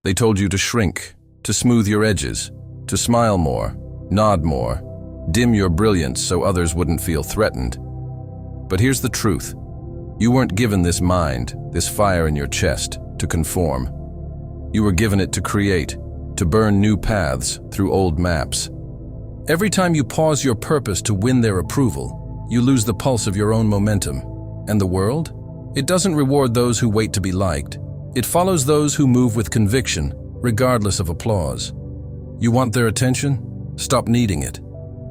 They told you to shrink, to smooth your edges, to smile more, nod more, dim your brilliance so others wouldn't feel threatened. But here's the truth. You weren't given this mind, this fire in your chest, to conform. You were given it to create, to burn new paths through old maps. Every time you pause your purpose to win their approval, you lose the pulse of your own momentum. And the world? It doesn't reward those who wait to be liked. It follows those who move with conviction, regardless of applause. You want their attention? Stop needing it.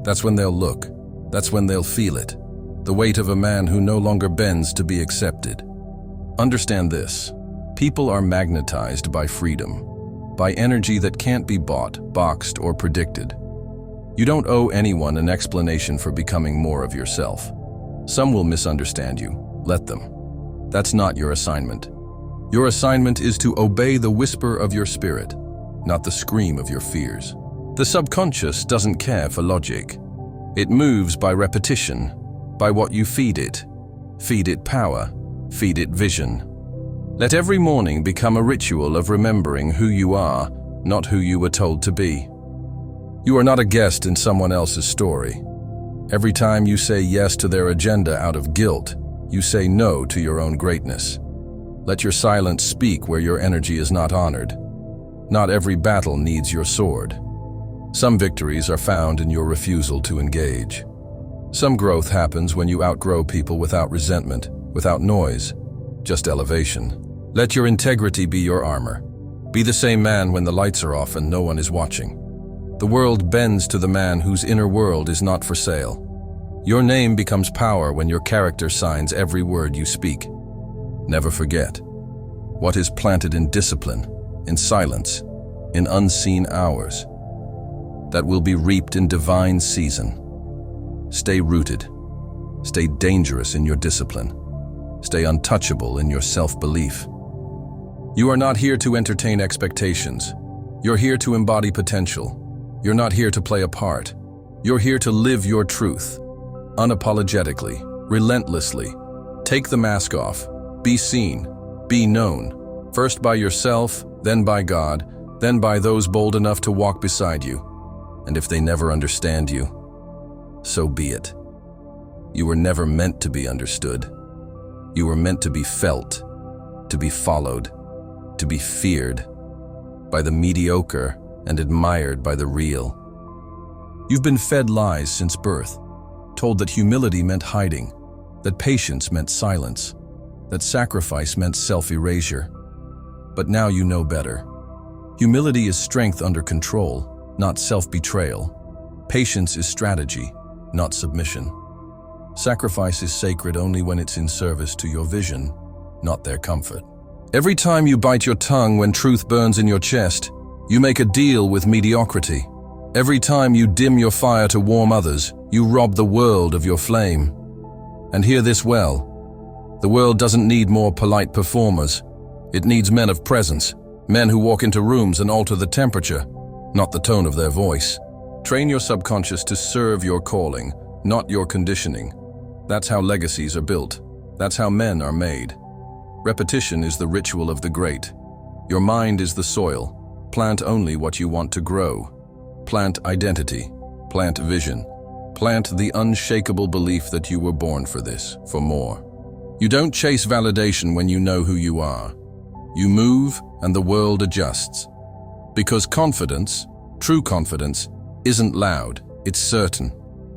That's when they'll look. That's when they'll feel it. The weight of a man who no longer bends to be accepted. Understand this. People are magnetized by freedom, by energy that can't be bought, boxed, or predicted. You don't owe anyone an explanation for becoming more of yourself. Some will misunderstand you. Let them. That's not your assignment. Your assignment is to obey the whisper of your spirit, not the scream of your fears. The subconscious doesn't care for logic. It moves by repetition, by what you feed it. Feed it power, feed it vision. Let every morning become a ritual of remembering who you are, not who you were told to be. You are not a guest in someone else's story. Every time you say yes to their agenda out of guilt, you say no to your own greatness. Let your silence speak where your energy is not honored. Not every battle needs your sword. Some victories are found in your refusal to engage. Some growth happens when you outgrow people without resentment, without noise, just elevation. Let your integrity be your armor. Be the same man when the lights are off and no one is watching. The world bends to the man whose inner world is not for sale. Your name becomes power when your character signs every word you speak. Never forget. What is planted in discipline, in silence, in unseen hours, that will be reaped in divine season. Stay rooted. Stay dangerous in your discipline. Stay untouchable in your self-belief. You are not here to entertain expectations. You're here to embody potential. You're not here to play a part. You're here to live your truth. Unapologetically, relentlessly. Take the mask off. Be seen. Be known. First by yourself, then by God, then by those bold enough to walk beside you. And if they never understand you, so be it. You were never meant to be understood. You were meant to be felt, to be followed, to be feared by the mediocre and admired by the real. You've been fed lies since birth, told that humility meant hiding, that patience meant silence, that sacrifice meant self-erasure. But now you know better. Humility is strength under control, not self-betrayal. Patience is strategy, not submission. Sacrifice is sacred only when it's in service to your vision, not their comfort. Every time you bite your tongue when truth burns in your chest, you make a deal with mediocrity. Every time you dim your fire to warm others, you rob the world of your flame. And hear this well. The world doesn't need more polite performers. It needs men of presence, men who walk into rooms and alter the temperature, not the tone of their voice. Train your subconscious to serve your calling, not your conditioning. That's how legacies are built. That's how men are made. Repetition is the ritual of the great. Your mind is the soil. Plant only what you want to grow. Plant identity. Plant vision. Plant the unshakable belief that you were born for this, for more. You don't chase validation when you know who you are. You move and the world adjusts. Because confidence, true confidence, isn't loud, it's certain.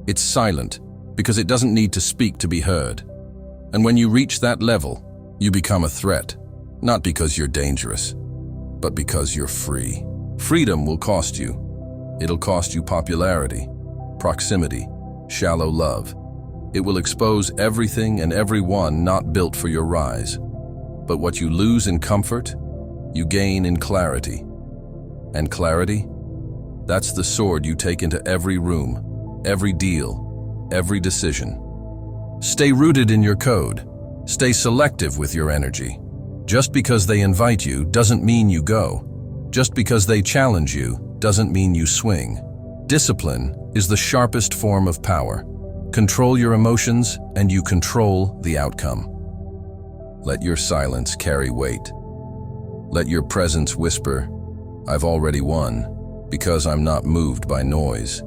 It's silent, because it doesn't need to speak to be heard. And when you reach that level, you become a threat, not because you're dangerous, but because you're free. Freedom will cost you. It'll cost you popularity, proximity, shallow love. It will expose everything and everyone not built for your rise. But what you lose in comfort, you gain in clarity. And clarity? That's the sword you take into every room, every deal, every decision. Stay rooted in your code. Stay selective with your energy. Just because they invite you doesn't mean you go. Just because they challenge you doesn't mean you swing. Discipline is the sharpest form of power. Control your emotions and you control the outcome. Let your silence carry weight. Let your presence whisper, I've already won, because I'm not moved by noise.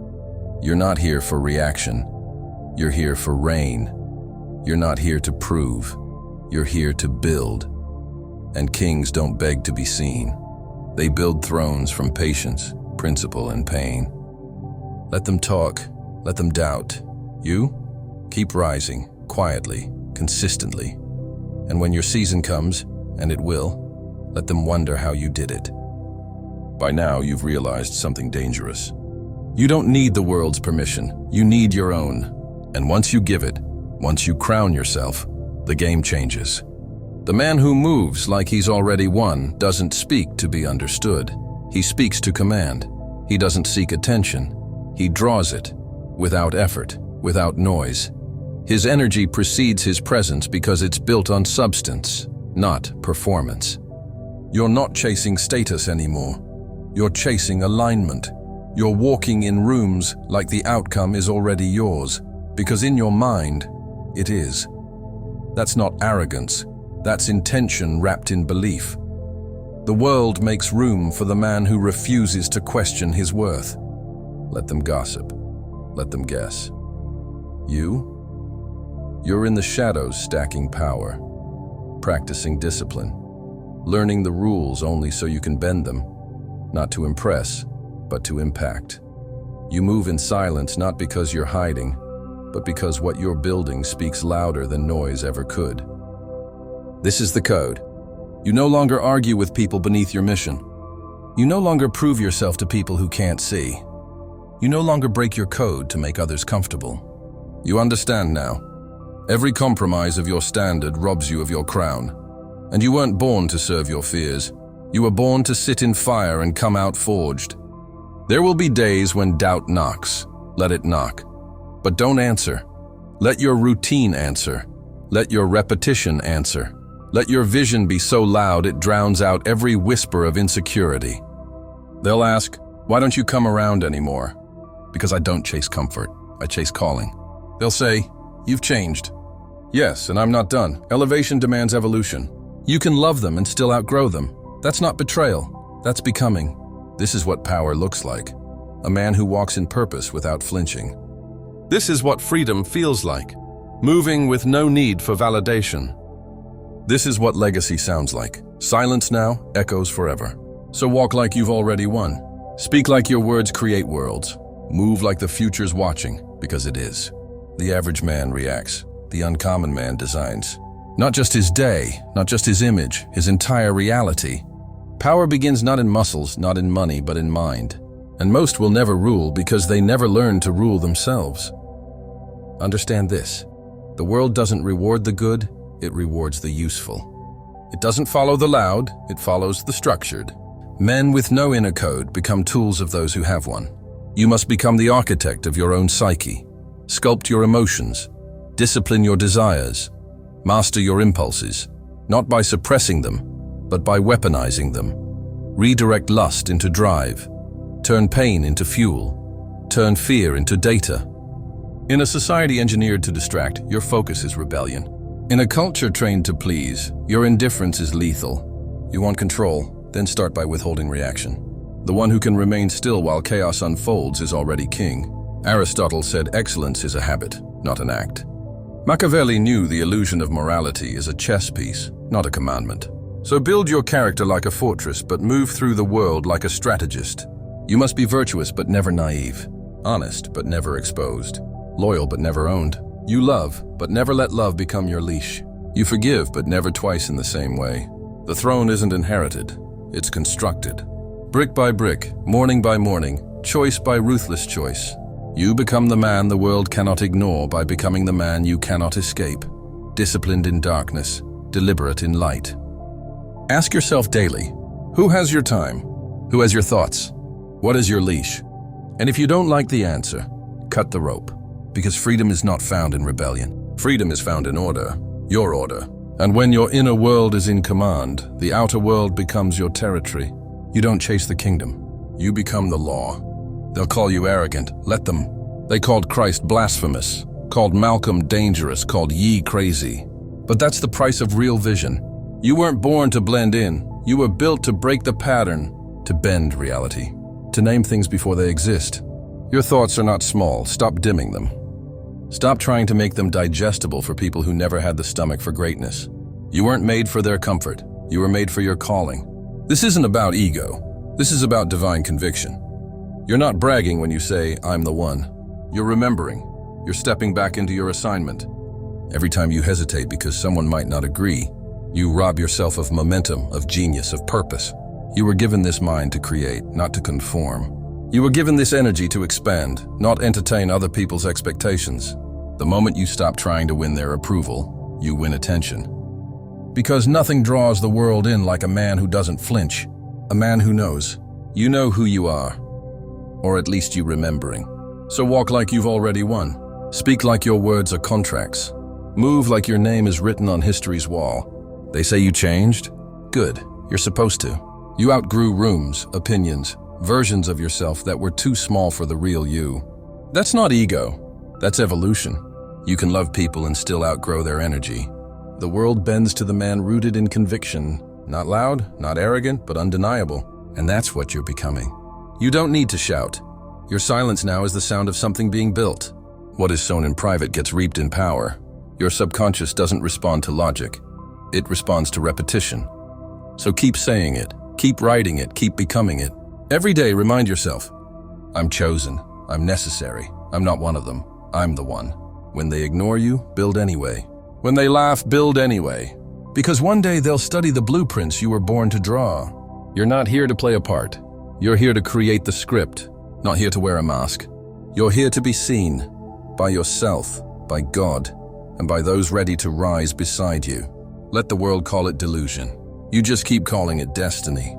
You're not here for reaction. You're here for reign. You're not here to prove. You're here to build. And kings don't beg to be seen. They build thrones from patience, principle, and pain. Let them talk. Let them doubt. You? Keep rising, quietly, consistently. And when your season comes, and it will, let them wonder how you did it. By now, you've realized something dangerous. You don't need the world's permission. You need your own. And once you give it, once you crown yourself, the game changes. The man who moves like he's already won doesn't speak to be understood. He speaks to command. He doesn't seek attention. He draws it, without effort, without noise. His energy precedes his presence because it's built on substance, not performance. You're not chasing status anymore. You're chasing alignment. You're walking in rooms like the outcome is already yours, because in your mind, it is. That's not arrogance. That's intention wrapped in belief. The world makes room for the man who refuses to question his worth. Let them gossip. Let them guess. You're in the shadows stacking power, practicing discipline, learning the rules only so you can bend them, not to impress, but to impact. You move in silence not because you're hiding, but because what you're building speaks louder than noise ever could. This is the code. You no longer argue with people beneath your mission. You no longer prove yourself to people who can't see. You no longer break your code to make others comfortable. You understand now. Every compromise of your standard robs you of your crown. And you weren't born to serve your fears. You were born to sit in fire and come out forged. There will be days when doubt knocks. Let it knock. But don't answer. Let your routine answer. Let your repetition answer. Let your vision be so loud it drowns out every whisper of insecurity. They'll ask, why don't you come around anymore? Because I don't chase comfort. I chase calling. They'll say, you've changed. Yes, and I'm not done. Elevation demands evolution. You can love them and still outgrow them. That's not betrayal. That's becoming. This is what power looks like. A man who walks in purpose without flinching. This is what freedom feels like. Moving with no need for validation. This is what legacy sounds like. Silence now, echoes forever. So walk like you've already won. Speak like your words create worlds. Move like the future's watching, because it is. The average man reacts. The uncommon man designs. Not just his day, not just his image, his entire reality. Power begins not in muscles, not in money, but in mind. And most will never rule because they never learn to rule themselves. Understand this. The world doesn't reward the good, it rewards the useful. It doesn't follow the loud, it follows the structured. Men with no inner code become tools of those who have one. You must become the architect of your own psyche. Sculpt your emotions. Discipline your desires. Master your impulses, not by suppressing them, but by weaponizing them. Redirect lust into drive. Turn pain into fuel. Turn fear into data. In a society engineered to distract, your focus is rebellion. In a culture trained to please, your indifference is lethal. You want control, then start by withholding reaction. The one who can remain still while chaos unfolds is already king. Aristotle said excellence is a habit, not an act. Machiavelli knew the illusion of morality is a chess piece, not a commandment. So build your character like a fortress, but move through the world like a strategist. You must be virtuous but never naive, honest but never exposed, loyal but never owned. You love, but never let love become your leash. You forgive, but never twice in the same way. The throne isn't inherited, it's constructed. Brick by brick, morning by morning, choice by ruthless choice. You become the man the world cannot ignore by becoming the man you cannot escape. Disciplined in darkness, deliberate in light. Ask yourself daily, who has your time? Who has your thoughts? What is your leash? And if you don't like the answer, cut the rope. Because freedom is not found in rebellion. Freedom is found in order, your order. And when your inner world is in command, the outer world becomes your territory. You don't chase the kingdom, you become the law. They'll call you arrogant, let them. They called Christ blasphemous, called Malcolm dangerous, called Yi crazy. But that's the price of real vision. You weren't born to blend in, you were built to break the pattern. to bend reality, to name things before they exist. Your thoughts are not small. Stop dimming them. Stop trying to make them digestible for people who never had the stomach for greatness. You weren't made for their comfort. You were made for your calling. This isn't about ego. This is about divine conviction. You're not bragging when you say, "I'm the one." You're remembering. You're stepping back into your assignment. Every time you hesitate because someone might not agree, you rob yourself of momentum, of genius, of purpose. You were given this mind to create, not to conform. You were given this energy to expand, not entertain other people's expectations. The moment you stop trying to win their approval, you win attention. Because nothing draws the world in like a man who doesn't flinch, a man who knows. You know who you are, or at least you remembering. So walk like you've already won. Speak like your words are contracts. Move like your name is written on history's wall. They say you changed? Good, you're supposed to. You outgrew rooms, opinions, versions of yourself that were too small for the real you. That's not ego, that's evolution. You can love people and still outgrow their energy. The world bends to the man rooted in conviction, not loud, not arrogant, but undeniable. And that's what you're becoming. You don't need to shout. Your silence now is the sound of something being built. What is sown in private gets reaped in power. Your subconscious doesn't respond to logic. It responds to repetition. So keep saying it, keep writing it, keep becoming it. Every day remind yourself, I'm chosen, I'm necessary, I'm not one of them, I'm the one. When they ignore you, build anyway. When they laugh, build anyway. Because one day they'll study the blueprints you were born to draw. You're not here to play a part. You're here to create the script, not here to wear a mask. You're here to be seen by yourself, by God, and by those ready to rise beside you. Let the world call it delusion. You just keep calling it destiny.